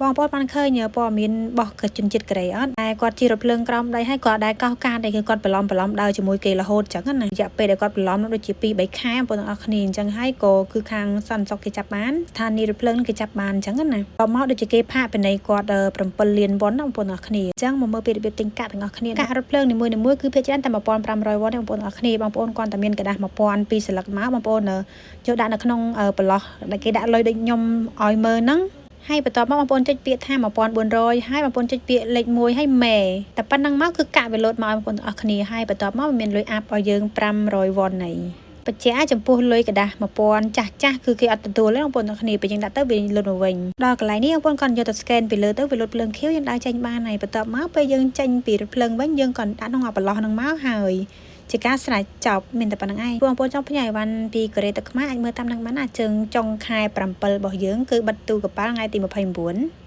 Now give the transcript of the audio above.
បងប្អូនបានឃើញព័ត៌មានរបស់ជនជាតិកូរ៉េអត់តែគាត់ជិះរថភ្លើងក្រោមដីហើយគាត់ដែរកោះកាតដែលគឺគាត់បន្លំដើរជាមួយគេរហូតចឹងណារយៈពេលដែលគាត់បន្លំនោះដូចជា2-3 ខែបងប្អូនទាំងអស់គ្នាអញ្ចឹងហើយក៏គឺខាងសន្តិសុខគេចាប់បានស្ថានីយ៍រថភ្លើងគេចាប់បានអញ្ចឹងណាក៏មកដូចជាគេផាកពិន័យគាត់7 លានវ៉ុនណាបងប្អូនទាំងអស់គ្នាអញ្ចឹងមកមើលពីរបៀបទិញកាក់ទាំងអស់គ្នាកាក់រថភ្លើងនីមួយៗគឺភាគច្រើនតែ1500វ៉ុនទេបងប្អូនទាំងអស់គ្នាបងប្អូនគាត់តែមានกระดาษ1000 2សន្លឹកមកបងប្អូនយកដាក់នៅក្នុងប្រឡោះដែលគេដាក់លុយដូចខ្ញុំឲ្យមើលហ្នឹងហើយបន្ទាប់មកបងប្អូនចុចពាក្យថា1400ហើយបងប្អូនចុចពាក្យលេខ1ហើយម៉េតែប៉ុណ្្នឹងមកគឺកាក់វាលោតមកបងប្អូនទាំងអស់គ្នាហើយបន្ទាប់មកមានលុយអាប់ឲ្យយើង500វ៉ុនហើយបច្ចៈចំពោះលុយកដាស់1000ចាស់គឺគេអត់ទទួលទេបងប្អូនទាំងគ្នាពេលយើងដាក់ទៅវាលុតមកវិញដល់កន្លែងនេះបងប្អូនគាត់យកទៅ scan ពីលើទៅវាលុតភ្លើងខៀវយើងដើរចេញបានហើយបន្ទាប់មកពេលយើងចេញពីរថភ្លើងវិញយើងគាត់ដាក់ក្នុងប្រឡោះហ្នឹងមកហើយជាការស្រេចចប់មានតែប៉ុណ្្នឹងឯងបងប្អូនចង់ផ្ញើអីវ៉ាន់ពីកូរ៉េទៅខ្មែរអាចមើលតាមនឹងបានណាជើងចុងខែ7របស់យើងគឺបិទទូកប៉ាល់ថ្ងៃទី29